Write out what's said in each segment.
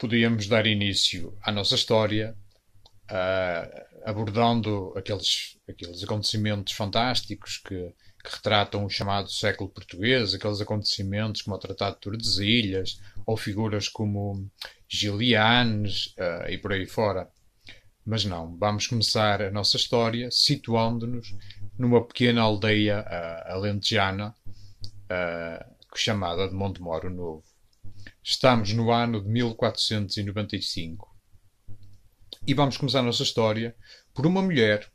podíamos dar início à nossa história, abordando aqueles acontecimentos fantásticos que retratam o chamado século português, aqueles acontecimentos como o Tratado de Tordesilhas, ou figuras como Gilianes, e por aí fora. Mas não, vamos começar a nossa história situando-nos numa pequena aldeia alentejana, chamada de Montemoro Novo. Estamos no ano de 1495 e vamos começar a nossa história por uma mulher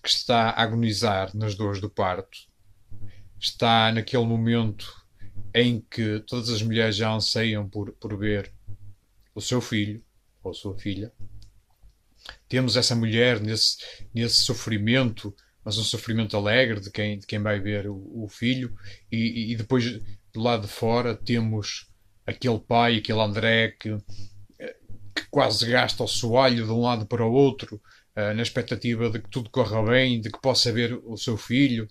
que está a agonizar nas dores do parto. Está naquele momento em que todas as mulheres já anseiam por ver o seu filho ou sua filha. Temos essa mulher nesse sofrimento, mas um sofrimento alegre de quem vai ver o filho, e depois do lado de fora temos aquele pai, aquele André que quase gasta o soalho de um lado para o outro, na expectativa de que tudo corra bem, de que possa ver o seu filho,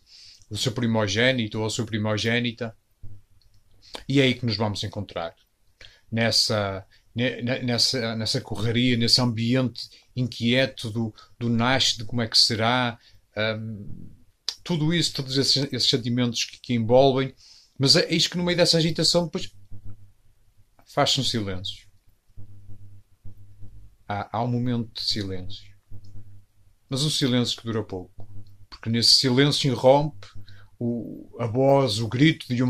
o seu primogênito ou a sua primogênita. E é aí que nos vamos encontrar. Nessa correria, nesse ambiente inquieto do nasce, de como é que será, tudo isso, todos esses sentimentos que envolvem, mas eis que no meio dessa agitação depois faz-se um silêncio. Há um momento de silêncio, mas um silêncio que dura pouco, porque nesse silêncio irrompe a voz, o grito de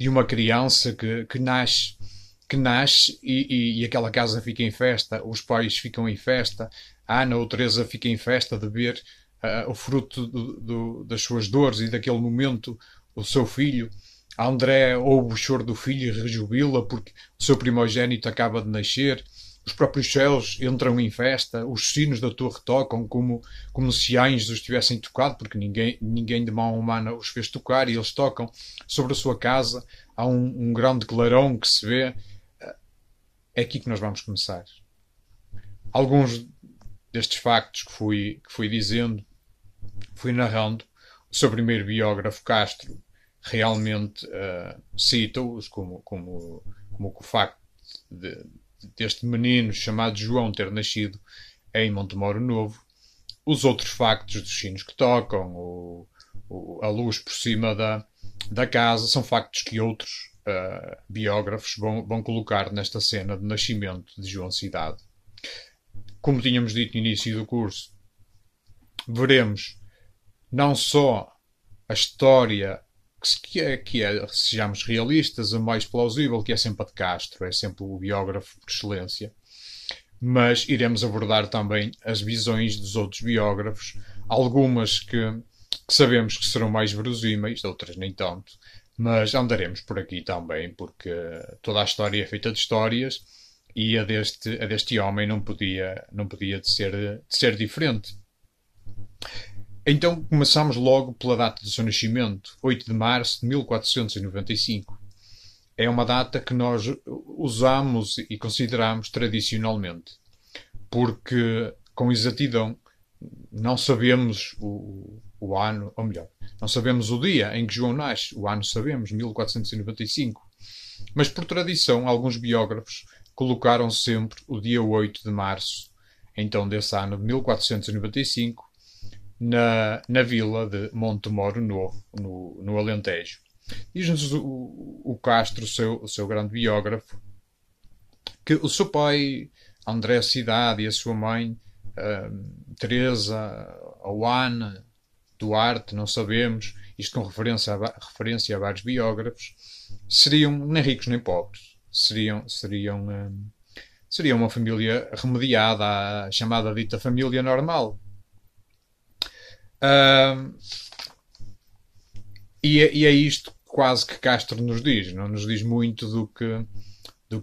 uma criança que nasce e aquela casa fica em festa, os pais ficam em festa, a Ana ou Teresa fica em festa de ver o fruto das suas dores e daquele momento o seu filho. A André ouve o choro do filho e rejubila porque o seu primogênito acaba de nascer. Os próprios céus entram em festa, os sinos da torre tocam como se anjos os tivessem tocado, porque ninguém de mão humana os fez tocar, e eles tocam sobre a sua casa. Há um grande clarão que se vê. É aqui que nós vamos começar. Alguns destes factos que fui dizendo, fui narrando, o seu primeiro biógrafo, Castro, realmente cita-os como o facto deste menino chamado João ter nascido em Montemoro Novo. Os outros factos dos sinos que tocam, a luz por cima da casa, são factos que outros biógrafos vão colocar nesta cena de nascimento de João Cidade. Como tínhamos dito no início do curso, veremos não só a história que é, sejamos realistas, a mais plausível, que é sempre a de Castro, é sempre o biógrafo por excelência, mas iremos abordar também as visões dos outros biógrafos, algumas que sabemos que serão mais verosímeis, outras nem tanto, mas andaremos por aqui também, porque toda a história é feita de histórias e a deste homem não podia de ser diferente. Então começamos logo pela data do seu nascimento, 8 de março de 1495. É uma data que nós usamos e consideramos tradicionalmente, porque com exatidão não sabemos o ano, ou melhor, não sabemos o dia em que João nasce. O ano sabemos, 1495. Mas por tradição, alguns biógrafos colocaram sempre o dia 8 de março, então desse ano de 1495, na vila de Montemoro Novo, no Alentejo. Diz-nos o Castro, o seu grande biógrafo, que o seu pai, André Cidade, e a sua mãe, Teresa ou Ana Duarte, não sabemos, isto com referência a vários biógrafos, seriam nem ricos nem pobres. Seriam uma família remediada, à chamada dita família normal. E é isto quase que Castro nos diz. Não nos diz muito do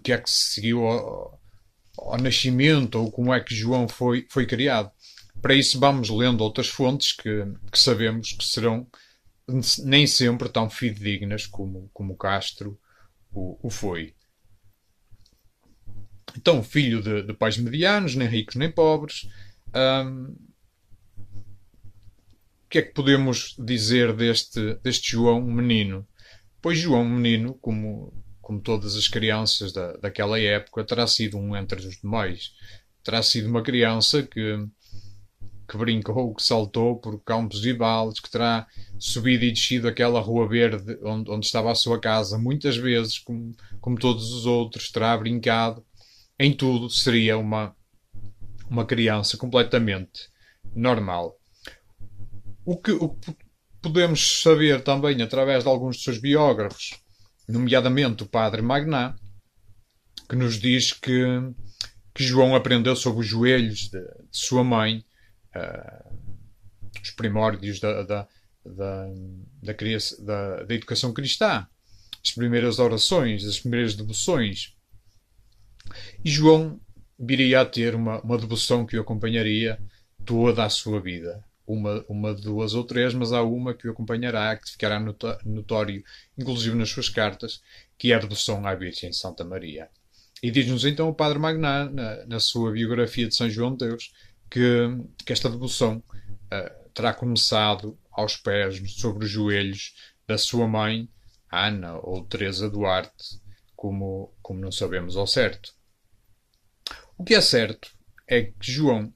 que é que se seguiu ao nascimento, ou como é que João foi criado. Para isso vamos lendo outras fontes que sabemos que serão nem sempre tão fidedignas como Castro o foi. Então, filho de pais medianos, nem ricos nem pobres. O que é que podemos dizer deste João menino? Pois João menino, como como todas as crianças daquela época, terá sido um entre os demais. Terá sido uma criança que brincou, que saltou por campos e vales, que terá subido e descido aquela rua verde onde estava a sua casa, muitas vezes, como todos os outros, terá brincado. Em tudo, seria uma criança completamente normal. O que podemos saber também através de alguns dos seus biógrafos, nomeadamente o padre Magnat, que nos diz que João aprendeu sob os joelhos de sua mãe os primórdios da educação cristã, as primeiras orações, as primeiras devoções. E João viria a ter uma devoção que o acompanharia toda a sua vida. Uma, duas ou três, mas há uma que o acompanhará, que ficará notório, inclusive nas suas cartas, que é a devoção à Virgem Santa Maria. E diz-nos então o Padre Magnat, na sua biografia de São João de Deus, que esta devoção terá começado aos pés, sobre os joelhos da sua mãe, Ana ou Teresa Duarte, como não sabemos ao certo. O que é certo é que João,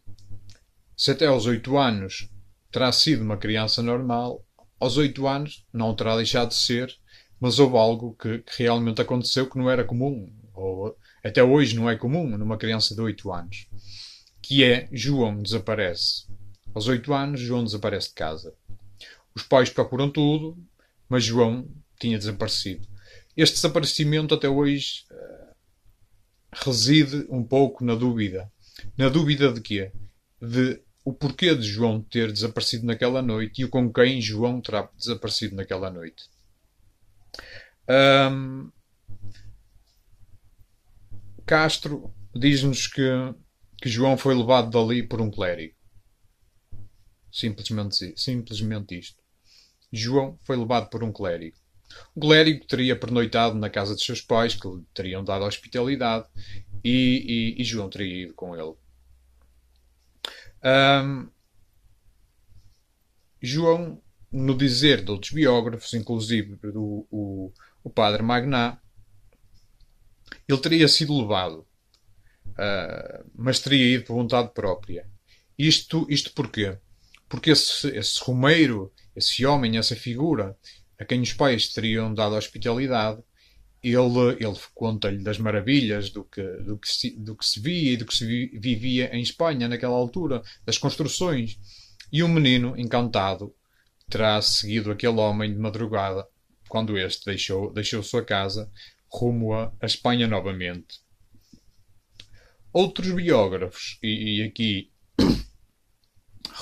se até aos 8 anos terá sido uma criança normal, aos 8 anos não terá deixado de ser, mas houve algo que realmente aconteceu que não era comum, ou até hoje não é comum numa criança de 8 anos, que é João desaparece. Aos 8 anos, João desaparece de casa. Os pais procuram tudo, mas João tinha desaparecido. Este desaparecimento até hoje reside um pouco na dúvida. Na dúvida de quê? De o porquê de João ter desaparecido naquela noite e o com quem João terá desaparecido naquela noite. Castro diz-nos que João foi levado dali por um clérigo. Simplesmente isto. João foi levado por um clérigo. O clérigo teria pernoitado na casa dos seus pais, que lhe teriam dado hospitalidade, e João teria ido com ele. João, no dizer de outros biógrafos, inclusive o padre Magnat, ele teria sido levado, mas teria ido por vontade própria. Isto porquê? Porque esse Romeiro, esse homem, essa figura, a quem os pais teriam dado hospitalidade, ele conta-lhe das maravilhas do que se via e do que se vivia em Espanha naquela altura, das construções. E o menino, encantado, terá seguido aquele homem de madrugada, quando este deixou sua casa, rumo a Espanha novamente. Outros biógrafos, e aqui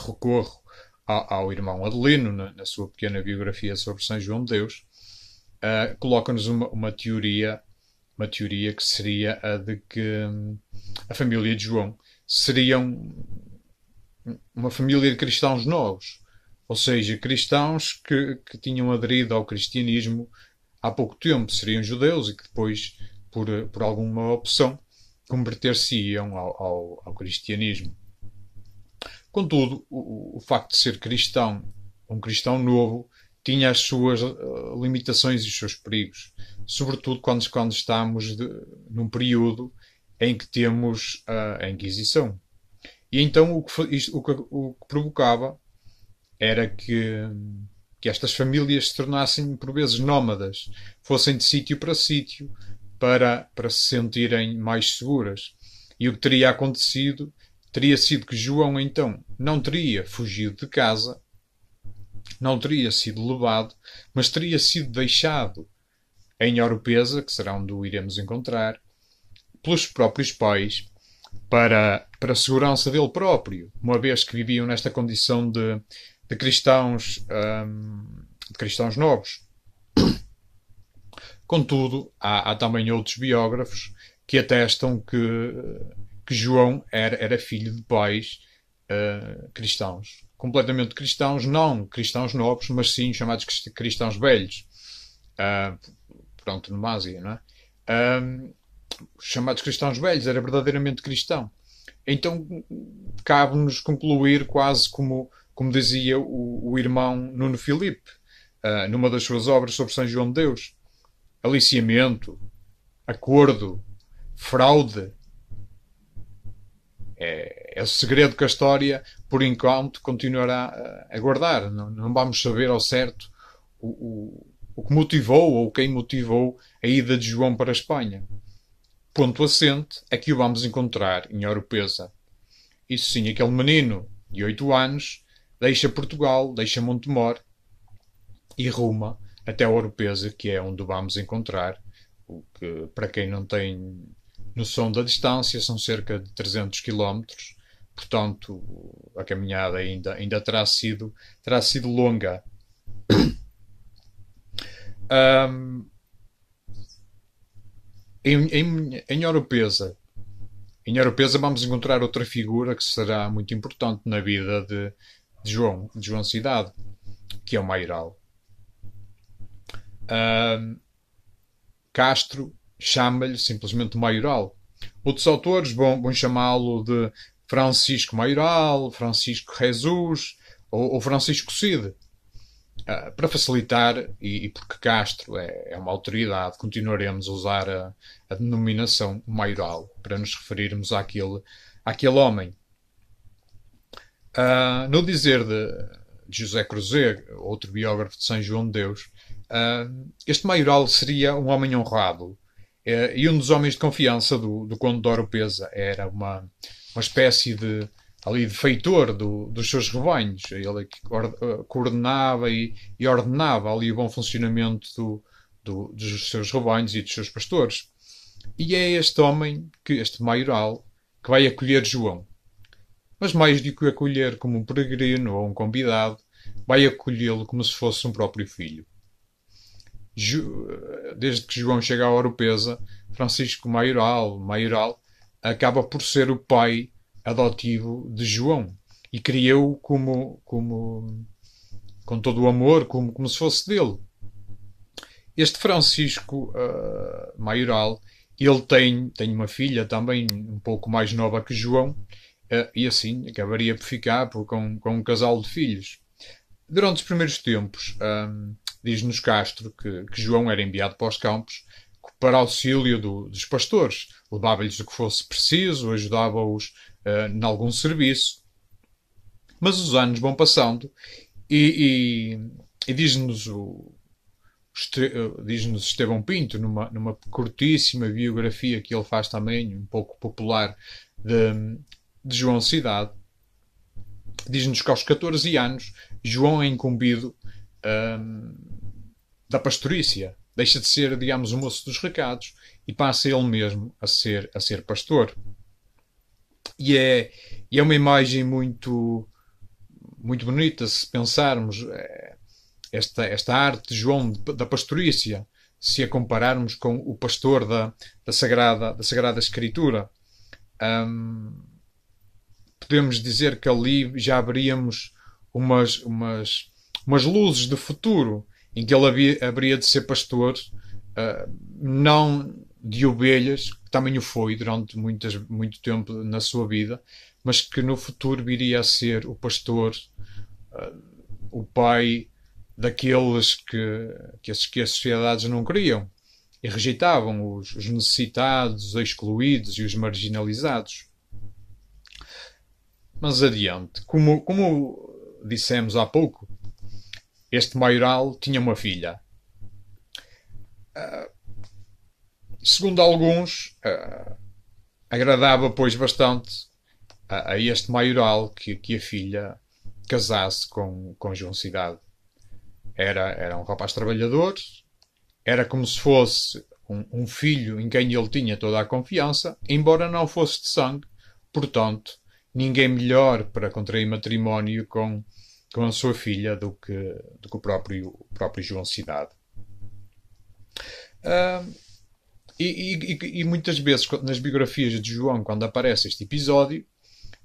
recorro ao irmão Adelino, na sua pequena biografia sobre São João de Deus, coloca-nos uma teoria que seria a de que a família de João seria uma família de cristãos novos, ou seja, cristãos que tinham aderido ao cristianismo há pouco tempo, seriam judeus e que depois, por alguma opção, converter-se-iam ao cristianismo. Contudo, o facto de ser cristão, um cristão novo, tinha as suas limitações e os seus perigos. Sobretudo quando estamos num período em que temos a Inquisição. E então o que provocava era que estas famílias se tornassem por vezes nómadas, fossem de sítio para sítio para se sentirem mais seguras. E o que teria acontecido teria sido que João então não teria fugido de casa, não teria sido levado, mas teria sido deixado em Oropesa, que será onde o iremos encontrar, pelos próprios pais, para a segurança dele próprio, uma vez que viviam nesta condição de cristãos novos. Contudo, há também outros biógrafos que atestam que João era filho de pais cristãos. Completamente cristãos, não cristãos novos, mas sim chamados cristãos velhos. Pronto, no Ásia, não é? Chamados cristãos velhos, era verdadeiramente cristão. Então, cabe-nos concluir quase como dizia o irmão Nuno Filipe, numa das suas obras sobre São João de Deus. Aliciamento, acordo, fraude. É o segredo que a história, por enquanto, continuará a guardar. Não vamos saber ao certo o que motivou ou quem motivou a ida de João para a Espanha. Ponto assente é que o vamos encontrar em Oropesa. Isso sim, aquele menino de 8 anos deixa Portugal, deixa Montemor e ruma até Oropesa, que é onde o vamos encontrar. O que, para quem não tem noção da distância, são cerca de 300 quilómetros. Portanto, a caminhada ainda terá sido longa. Em Oropesa, vamos encontrar outra figura que será muito importante na vida de João Cidade, que é o Maioral. Castro chama-lhe simplesmente Maioral. Outros autores vão chamá-lo de Francisco Maioral, Francisco Jesus ou Francisco Cide. Para facilitar, e porque Castro é uma autoridade, continuaremos a usar a denominação Maioral para nos referirmos àquele homem. No dizer de José Cruzet, outro biógrafo de São João de Deus, este Maioral seria um homem honrado e um dos homens de confiança do Conde de Oropesa. Era uma espécie de feitor dos seus rebanhos. Ele que coordenava e ordenava ali o bom funcionamento dos seus rebanhos e dos seus pastores. E é este homem, este Maioral, que vai acolher João. Mas mais do que o acolher como um peregrino ou um convidado, vai acolhê-lo como se fosse um próprio filho. Desde que João chega à Oropesa, Francisco Maioral acaba por ser o pai adotivo de João e criou-o com todo o amor, como se fosse dele. Este Francisco Maioral, ele tem uma filha também um pouco mais nova que João, e assim acabaria por ficar com um casal de filhos. Durante os primeiros tempos, diz-nos Castro que João era enviado para os campos para auxílio dos pastores. Levava-lhes o que fosse preciso, ajudava-os em algum serviço. Mas os anos vão passando e diz-nos Estevão Pinto, numa curtíssima biografia que ele faz também, um pouco popular, de João Cidade, diz-nos que aos 14 anos João é incumbido da pastorícia. Deixa de ser, digamos, o moço dos recados e passa ele mesmo a ser pastor. E é uma imagem muito, muito bonita se pensarmos esta arte de João da pastorícia, se a compararmos com o pastor da Sagrada Escritura. Podemos dizer que ali já haveríamos umas luzes de futuro em que ele haveria de ser pastor, não de ovelhas, que também o foi durante muito tempo na sua vida, mas que no futuro viria a ser o pastor, o pai daqueles que as sociedades não queriam e rejeitavam, os necessitados, os excluídos e os marginalizados. Mas adiante, como dissemos há pouco, este Maioral tinha uma filha. Segundo alguns, agradava, pois, bastante a este Maioral que a filha casasse com João Cidade. Era um rapaz trabalhador, era como se fosse um filho em quem ele tinha toda a confiança, embora não fosse de sangue, portanto, ninguém melhor para contrair matrimónio com a sua filha do que o próprio João Cidade. E muitas vezes nas biografias de João, quando aparece este episódio,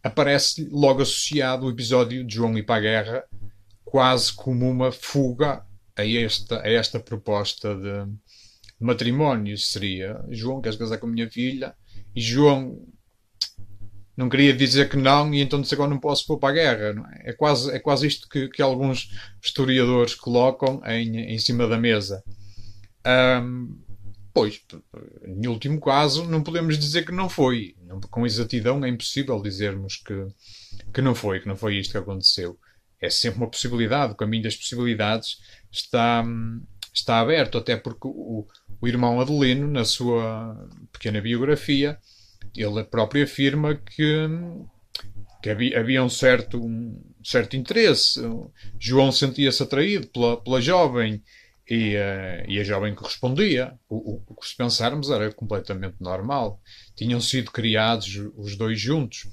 aparece logo associado o episódio de João ir para a guerra, quase como uma fuga a esta proposta de matrimónio. Seria: João, queres casar com a minha filha? E João não queria dizer que não, e então disse: agora não posso pôr para a guerra. Não é? É quase isto que alguns historiadores colocam em cima da mesa. Pois, em último caso, não podemos dizer que não foi. Com exatidão é impossível dizermos que não foi isto que aconteceu. É sempre uma possibilidade. O caminho das possibilidades está, está aberto, até porque o irmão Adelino, na sua pequena biografia, ele próprio afirma que havia um certo interesse. João sentia-se atraído pela jovem e a jovem correspondia. O que se pensarmos era completamente normal. Tinham sido criados os dois juntos,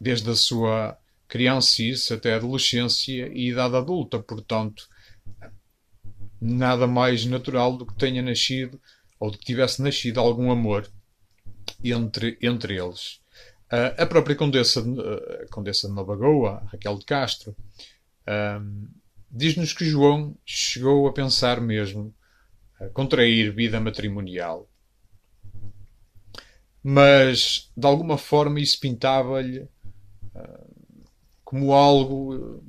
desde a sua criancice até a adolescência e idade adulta. Portanto, nada mais natural do que tenha nascido ou do que tivesse nascido algum amor entre eles. A própria Condessa de Nova Goa, Raquel de Castro, diz-nos que João chegou a pensar mesmo contrair vida matrimonial. Mas, de alguma forma, isso pintava-lhe como algo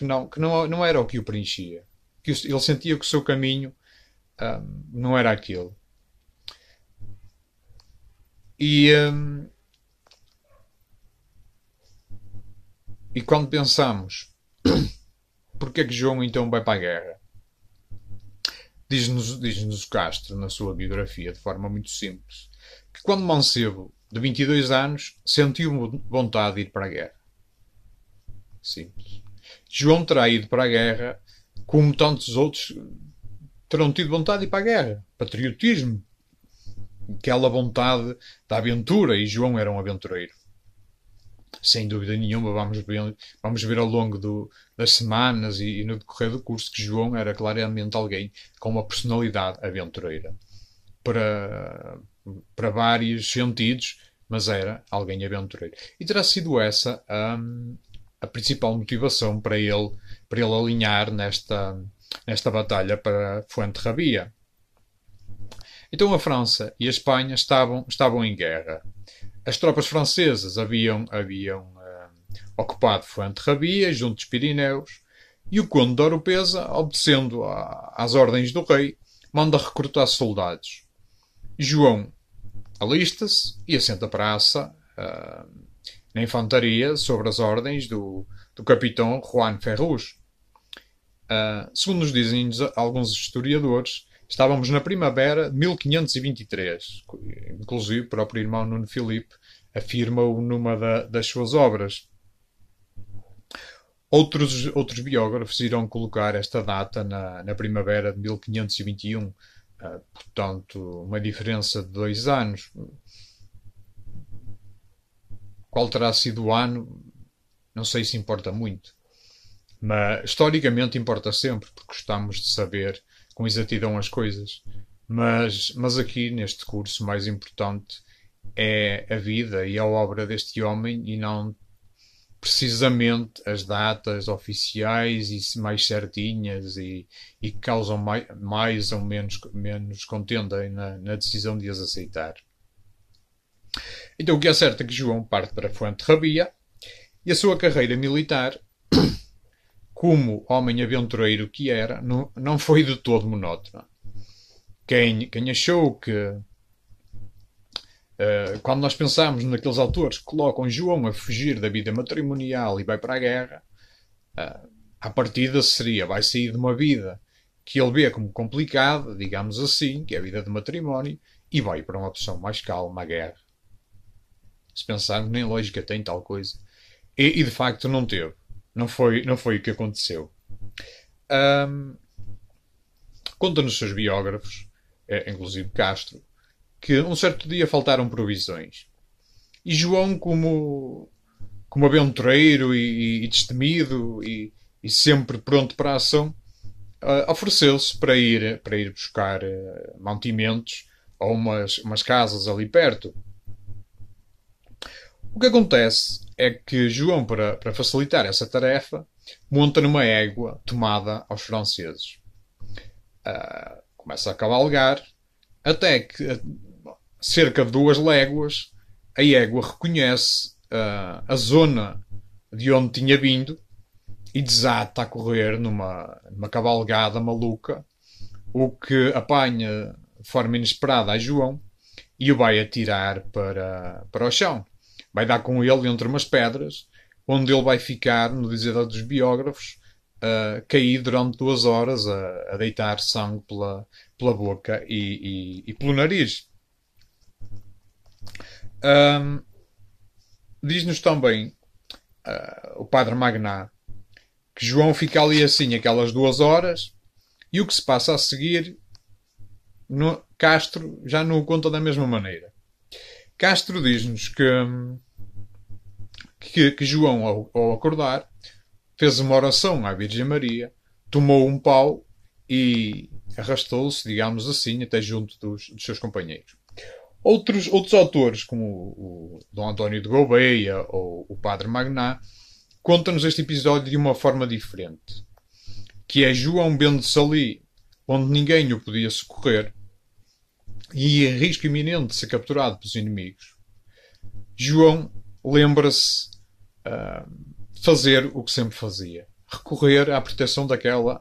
não era o que o preenchia. Que ele sentia que o seu caminho não era aquele. E, e quando pensamos porque é que João então vai para a guerra? Diz-nos o Castro, na sua biografia, de forma muito simples, que quando Mancebo, de 22 anos, sentiu vontade de ir para a guerra. Simples. João terá ido para a guerra como tantos outros terão tido vontade de ir para a guerra. Patriotismo. Aquela vontade da aventura. E João era um aventureiro. Sem dúvida nenhuma, vamos ver ao longo das semanas e no decorrer do curso que João era claramente alguém com uma personalidade aventureira. Para vários sentidos, mas era alguém aventureiro. E terá sido essa a principal motivação para ele alinhar nesta batalha para Fuenterrabía. Então a França e a Espanha estavam em guerra. As tropas francesas haviam ocupado Fuenterrabía, junto dos Pirineus, e o conde de Oropesa, obedecendo às ordens do rei, manda recrutar soldados. João alista-se e assenta praça na infantaria sob as ordens do capitão Juan Ferrus. Segundo nos dizem alguns historiadores, estávamos na primavera de 1523. Inclusive, o próprio irmão Nuno Filipe afirma-o numa das suas obras. Outros biógrafos irão colocar esta data na primavera de 1521. Portanto, uma diferença de 2 anos. Qual terá sido o ano? Não sei se importa muito. Mas, historicamente, importa sempre, porque gostamos de saber com exatidão as coisas. Mas aqui, neste curso, o mais importante é a vida e a obra deste homem e não precisamente as datas oficiais e mais certinhas e que causam mais ou menos contenda na decisão de as aceitar. Então o que é certo é que João parte para Fuenterrabía e a sua carreira militar, como homem aventureiro que era, não foi de todo monótona. Quem achou que quando nós pensamos naqueles autores que colocam João a fugir da vida matrimonial e vai para a guerra, a partida vai sair de uma vida que ele vê como complicada, digamos assim, que é a vida de matrimónio, e vai para uma opção mais calma, a guerra. Se pensarmos, nem lógica tem tal coisa. E de facto não teve. Não foi o que aconteceu. Conta-nos seus biógrafos, inclusive Castro, que um certo dia faltaram provisões. E João, como aventureiro e destemido e sempre pronto para a ação, ofereceu-se para ir buscar mantimentos a umas casas ali perto. O que acontece é que João, para facilitar essa tarefa, monta numa égua tomada aos franceses. Começa a cavalgar, até que, cerca de 2 léguas, a égua reconhece a zona de onde tinha vindo e desata a correr numa cavalgada maluca, o que apanha de forma inesperada a João e o vai atirar para o chão. Vai dar com ele entre umas pedras, onde ele vai ficar, no dizer dos biógrafos, cair durante 2 horas a deitar sangue pela boca e pelo nariz. Diz-nos também o Padre Magná que João fica ali assim aquelas 2 horas e o que se passa a seguir Castro já não o conta da mesma maneira. Castro diz-nos que João, ao acordar, fez uma oração à Virgem Maria, tomou um pau e arrastou-se, digamos assim, até junto dos seus companheiros. Outros autores, como o Dom António de Gouveia ou o Padre Magná, contam-nos este episódio de uma forma diferente, que é João vendo-se ali onde ninguém o podia socorrer e em risco iminente de ser capturado pelos inimigos. João lembra-se de fazer o que sempre fazia, recorrer à proteção daquela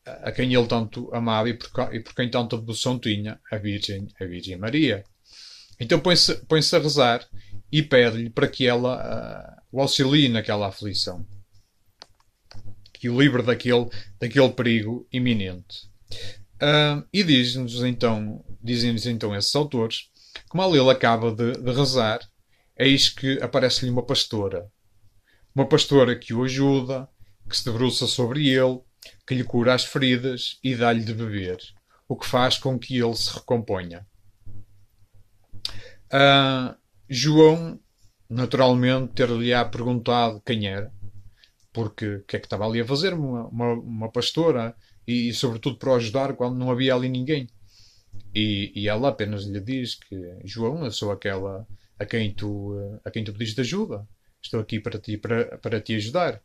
a quem ele tanto amava e por quem tanta devoção tinha, a Virgem Maria. Então põe-se a rezar e pede-lhe para que ela o auxilie naquela aflição, que o livre daquele perigo iminente. E dizem-nos então esses autores que mal ele acaba de rezar, eis que aparece-lhe uma pastora que o ajuda, que se debruça sobre ele, que lhe cura as feridas e dá-lhe de beber, o que faz com que ele se recomponha. João, naturalmente, ter-lhe-á perguntado quem era, porque o que é que estava ali a fazer uma pastora e sobretudo para o ajudar quando não havia ali ninguém. E ela apenas lhe diz que João, eu sou aquela a quem tu pediste ajuda. Estou aqui para te ajudar.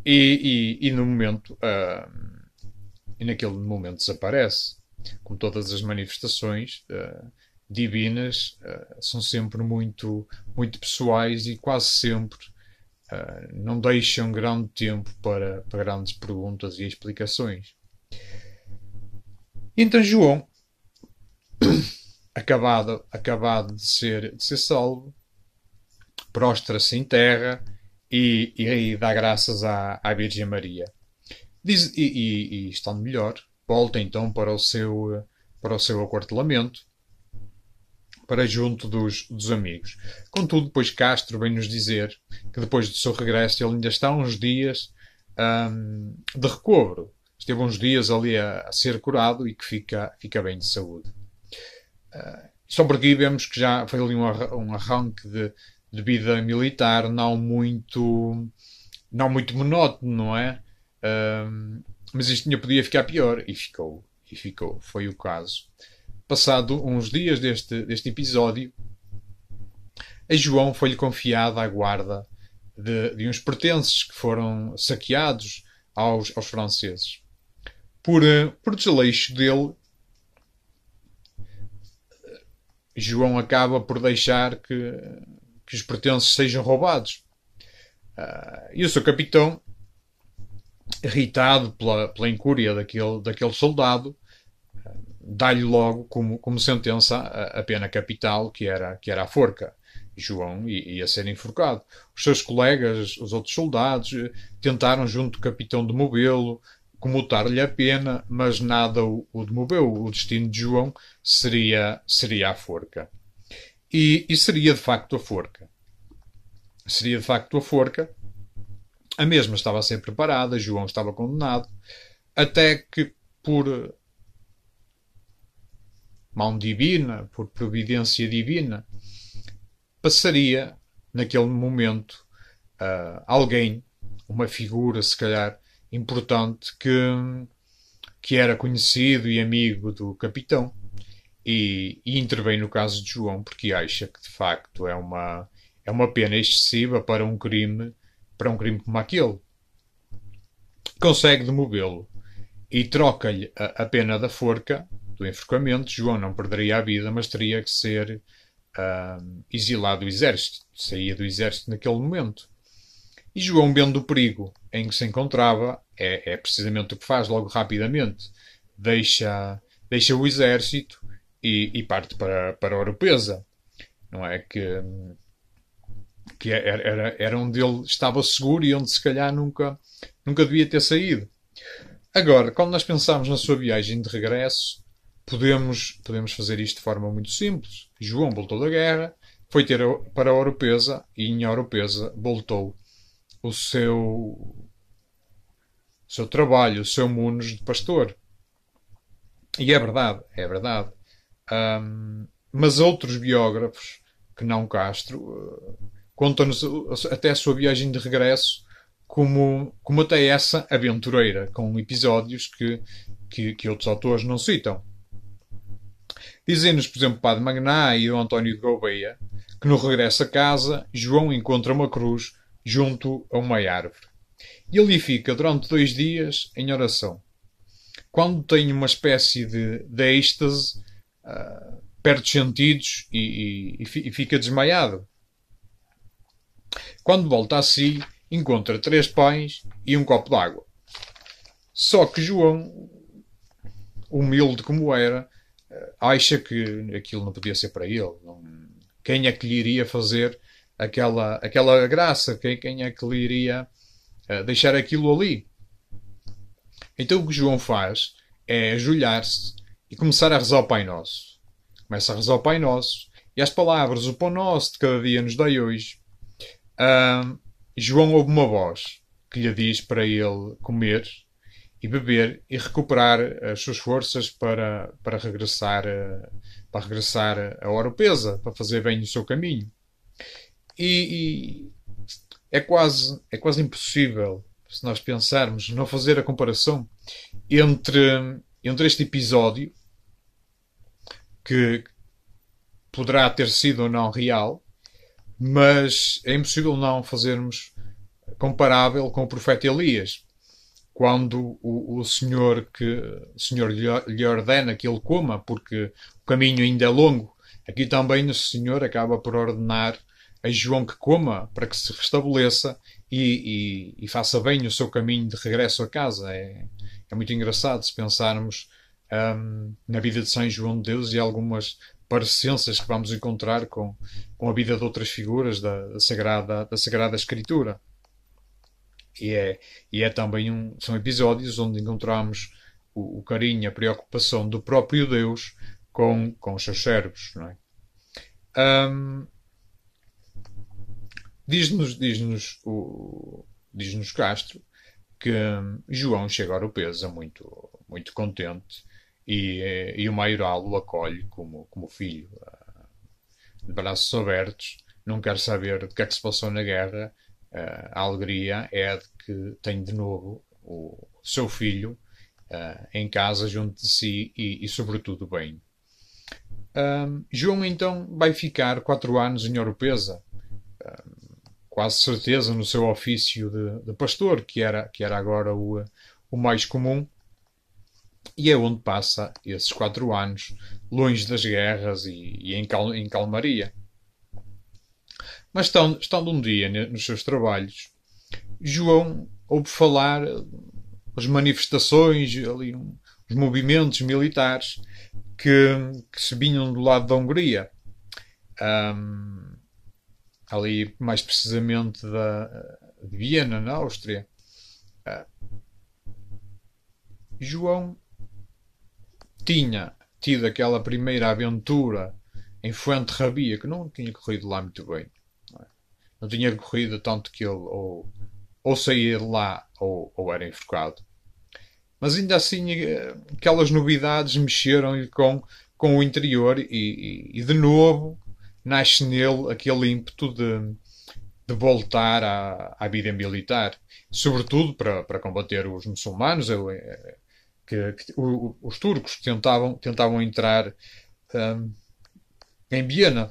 E no momento, e naquele momento desaparece. Como todas as manifestações divinas são sempre muito, muito pessoais e quase sempre não deixam grande tempo para grandes perguntas e explicações. Então João, acabado de ser salvo, prostra-se em terra e dá graças à Virgem Maria. E estando melhor, volta então para o seu aquartelamento, para junto dos amigos. Contudo, depois Castro vem-nos dizer que depois do seu regresso ele ainda está uns dias de recobro. Esteve uns dias ali a ser curado e que fica bem de saúde. Só por aqui vemos que já foi ali um arranque de vida militar não muito monótono, não é? Mas isto ainda podia ficar pior e ficou. Foi o caso. Passado uns dias deste episódio, a João foi-lhe confiada a guarda de uns pertences que foram saqueados aos franceses. Por desleixo dele, João acaba por deixar que os pertences sejam roubados. E o seu capitão, irritado pela incúria daquele soldado, dá-lhe logo como sentença a pena capital, que era a forca. João ia ser enforcado. Os seus colegas, os outros soldados, tentaram junto do capitão demovê-lo, comutar-lhe a pena, mas nada o demoveu. O destino de João seria a forca. E seria de facto a forca. Seria de facto a forca. A mesma estava a ser preparada, João estava condenado, até que por mão divina, por providência divina, passaria naquele momento alguém, uma figura se calhar importante, que era conhecido e amigo do capitão e intervém no caso de João porque acha que de facto é uma pena excessiva para um crime como aquele. Consegue demovê-lo e troca-lhe a pena da forca, do enforcamento. João não perderia a vida, mas teria que ser exilado do exército. Saía do exército naquele momento. E João, vendo o perigo em que se encontrava, é precisamente o que faz logo rapidamente. Deixa o exército e parte para Oropesa. Não é? Que era onde ele estava seguro e onde se calhar nunca devia ter saído. Agora, quando nós pensamos na sua viagem de regresso, podemos fazer isto de forma muito simples. João voltou da guerra, foi ter para a Oropesa e em Oropesa voltou o seu trabalho, o seu munos de pastor. E é verdade, é verdade. Mas outros biógrafos, que não Castro, contam-nos até a sua viagem de regresso como até essa aventureira, com episódios que outros autores não citam. Dizem-nos, por exemplo, Padre Magná e o António de Gouveia, que no regresso a casa, João encontra uma cruz junto a uma árvore. E ali fica durante 2 dias em oração. Quando tem uma espécie de êxtase, perde os sentidos e fica desmaiado. Quando volta a si, encontra 3 pães e um copo d'água. Só que João, humilde como era, acha que aquilo não podia ser para ele. Quem é que lhe iria fazer aquela graça? Quem é que lhe iria deixar aquilo ali? Então o que João faz é ajoelhar-se e começar a rezar o Pai Nosso. Começa a rezar o Pai Nosso e as palavras, o pão nosso de cada dia nos dai hoje. João ouve uma voz que lhe diz para ele comer e beber e recuperar as suas forças para regressar a Oropesa, para fazer bem o seu caminho. E é quase impossível, se nós pensarmos, não fazer a comparação entre este episódio, que poderá ter sido ou não real, mas é impossível não fazermos comparável com o profeta Elias, quando o Senhor lhe ordena que ele coma, porque o caminho ainda é longo. Aqui também o Senhor acaba por ordenar a João que coma, para que se restabeleça e faça bem o seu caminho de regresso a casa. É muito engraçado se pensarmos na vida de São João de Deus e algumas parecenças que vamos encontrar com a vida de outras figuras da Sagrada Escritura. E é também são episódios onde encontramos o carinho, a preocupação do próprio Deus com os seus servos. Não é? Diz-nos Castro que João chega a Oropesa muito contente e o maioral o acolhe como filho, de braços abertos, não quer saber do que é que se passou na guerra. A alegria é de que tem de novo o seu filho em casa, junto de si e sobretudo bem. João então vai ficar 4 anos em Oropesa, quase certeza no seu ofício de pastor, que era agora o mais comum, e é onde passa esses 4 anos, longe das guerras e em calmaria. Mas estando um dia nos seus trabalhos, João ouve falar as manifestações, ali, os movimentos militares que se vinham do lado da Hungria. Ali mais precisamente de Viena, na Áustria. João tinha tido aquela primeira aventura em Fuenterrabia, que não tinha corrido lá muito bem. Não tinha corrido tanto que ele ou saía de lá ou era enforcado. Mas ainda assim aquelas novidades mexeram-lhe com o interior e de novo nasce nele aquele ímpeto de voltar à vida militar, sobretudo para combater os muçulmanos, que os turcos tentavam entrar em Viena.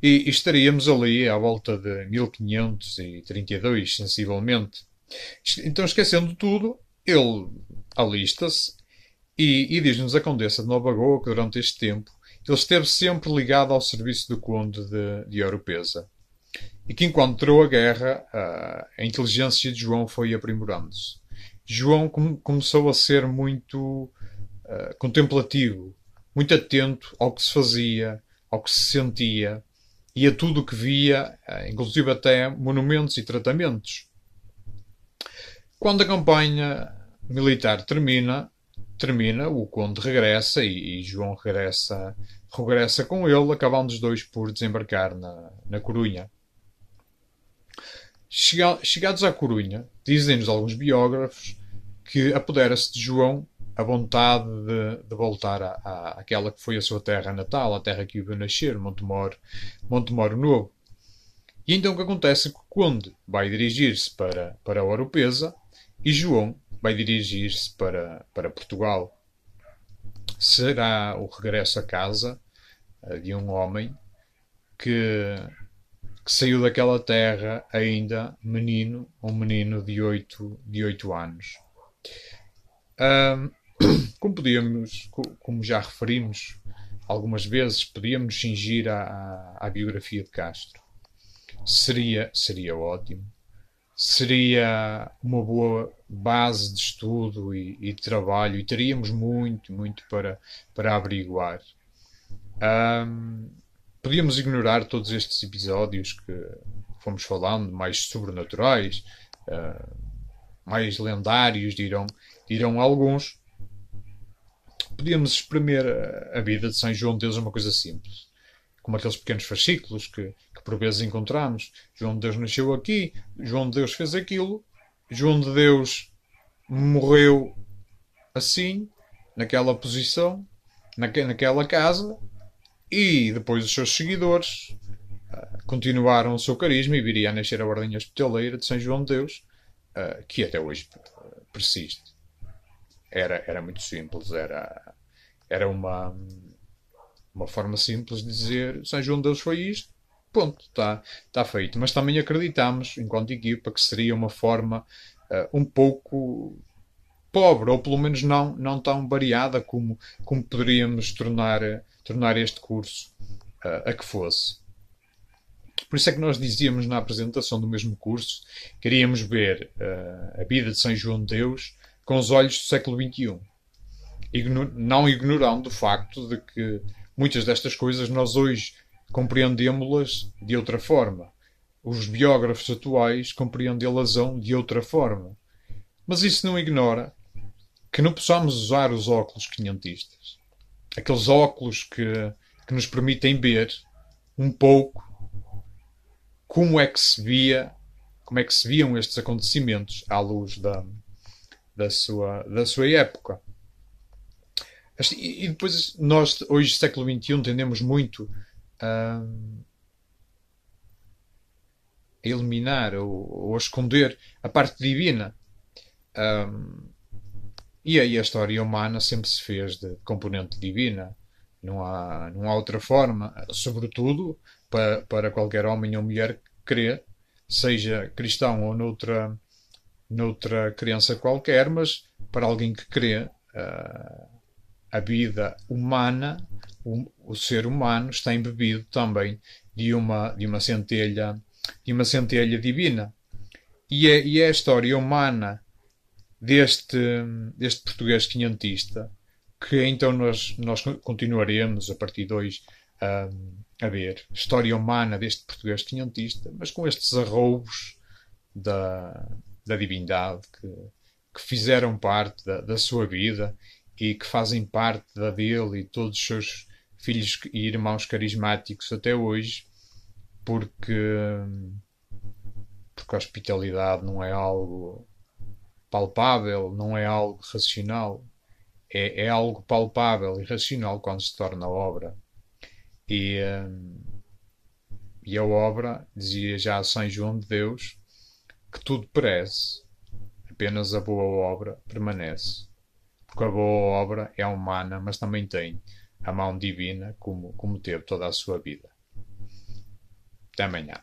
E estaríamos ali à volta de 1532, sensivelmente. Então, esquecendo tudo, ele alista-se e diz-nos a Condessa de Nova Goa que durante este tempo ele esteve sempre ligado ao serviço do Conde de Oropesa e que enquanto durou a guerra a inteligência de João foi aprimorando-se. João começou a ser muito contemplativo, muito atento ao que se fazia, ao que se sentia e a tudo o que via, inclusive até monumentos e tratamentos. Quando a campanha militar termina, o conde regressa e João regressa com ele, acabando os dois por desembarcar na Corunha. Chegados à Corunha, dizem-nos alguns biógrafos que apodera-se de João a vontade de voltar àquela que foi a sua terra natal, a terra que o viu nascer, Montemoro Novo. E então o que acontece é que o conde vai dirigir-se para Oropesa e João vai dirigir-se para Portugal. Será o regresso a casa de um homem que saiu daquela terra ainda menino, um menino de 8 anos. Como já referimos algumas vezes, podíamos nos cingir à biografia de Castro. Seria ótimo. Seria uma boa base de estudo e de trabalho e teríamos muito para averiguar. Podíamos ignorar todos estes episódios que fomos falando, mais sobrenaturais, mais lendários, dirão alguns. Podíamos espremer a vida de São João de Deus uma coisa simples, como aqueles pequenos fascículos que por vezes encontramos. João de Deus nasceu aqui, João de Deus fez aquilo, João de Deus morreu assim, naquela posição, naquela casa, e depois os seus seguidores continuaram o seu carisma e viria a nascer a Ordem Hospitaleira de São João de Deus, que até hoje persiste. Era muito simples, era uma forma simples de dizer São João de Deus foi isto, ponto, está feito. Mas também acreditamos, enquanto equipa, que seria uma forma um pouco pobre, ou pelo menos não tão variada como poderíamos tornar este curso a que fosse. Por isso é que nós dizíamos na apresentação do mesmo curso que queríamos ver a vida de São João de Deus com os olhos do século XXI. Não ignorando o facto de que muitas destas coisas nós hoje compreendemos-las de outra forma. Os biógrafos atuais compreendê-las de outra forma. Mas isso não ignora que não possamos usar os óculos quinhentistas. Aqueles óculos que nos permitem ver um pouco como é que se viam estes acontecimentos à luz da sua época. E depois nós, hoje, século XXI, tendemos muito a eliminar ou a esconder a parte divina. E aí a história humana sempre se fez de componente divina. Não há outra forma, sobretudo para qualquer homem ou mulher que crê, seja cristão ou noutra crença qualquer, mas para alguém que crê, a vida humana, o ser humano está embebido também de uma centelha divina. E é a história humana deste português quinhentista que então nós continuaremos a partir de hoje a ver. História humana deste português quinhentista, mas com estes arroubos da divindade que fizeram parte da sua vida e que fazem parte da dele e todos os seus filhos e irmãos carismáticos até hoje, porque a hospitalidade não é algo palpável, não é algo racional, é algo palpável e racional quando se torna obra. E a obra, dizia já São João de Deus, que tudo perece, apenas a boa obra permanece. Porque a boa obra é humana, mas também tem a mão divina, como teve toda a sua vida. Até amanhã.